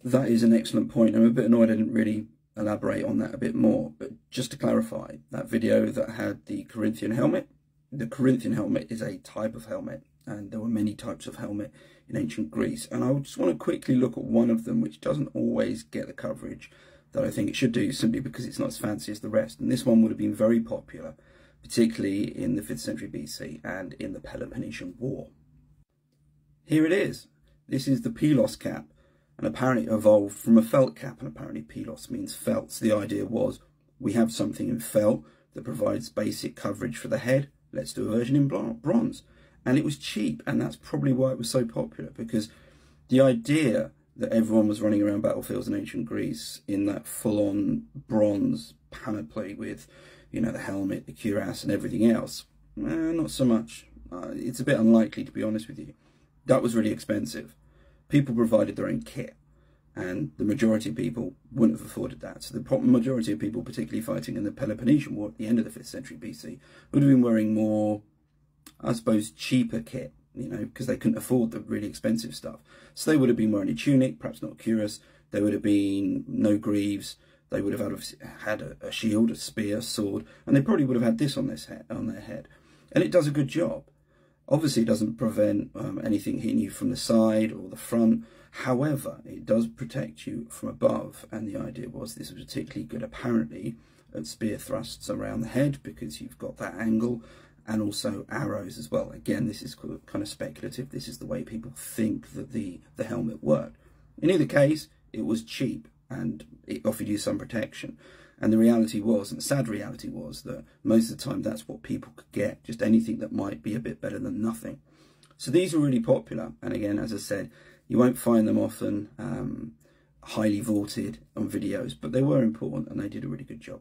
that is an excellent point. I'm a bit annoyed I didn't really elaborate on that a bit more, but just to clarify, that video that had the Corinthian helmet is a type of helmet, and there were many types of helmet in ancient Greece, and I just want to quickly look at one of them which doesn't always get the coverage that I think it should do, simply because it's not as fancy as the rest. And this one would have been very popular, particularly in the 5th century BC and in the Peloponnesian War. Here it is. This is the Pylos cap, and apparently it evolved from a felt cap, and apparently Pylos means felt. So the idea was, we have something in felt that provides basic coverage for the head, let's do a version in bronze. And it was cheap, and that's probably why it was so popular, because the idea that everyone was running around battlefields in ancient Greece in that full-on bronze panoply with, you know, the helmet, the cuirass and everything else, not so much. It's a bit unlikely, to be honest with you. That was really expensive. People provided their own kit, and the majority of people wouldn't have afforded that. So the majority of people, particularly fighting in the Peloponnesian War at the end of the 5th century BC, would have been wearing more, I suppose, cheaper kit, you know, because they couldn't afford the really expensive stuff. So they would have been wearing a tunic, perhaps not a cuirass. There would have been no greaves. They would have had a shield, a spear, sword, and they probably would have had this on their head. And it does a good job. Obviously, it doesn't prevent anything hitting you from the side or the front. However, it does protect you from above, and the idea was this was particularly good, apparently, at spear thrusts around the head, because you've got that angle, and also arrows as well. Again, this is kind of speculative. This is the way people think that the helmet worked. In either case, it was cheap, and it offered you some protection. And the reality was, and the sad reality was, that most of the time that's what people could get, just anything that might be a bit better than nothing. So these were really popular, and again, as I said, you won't find them often highly vaulted on videos, but they were important and they did a really good job.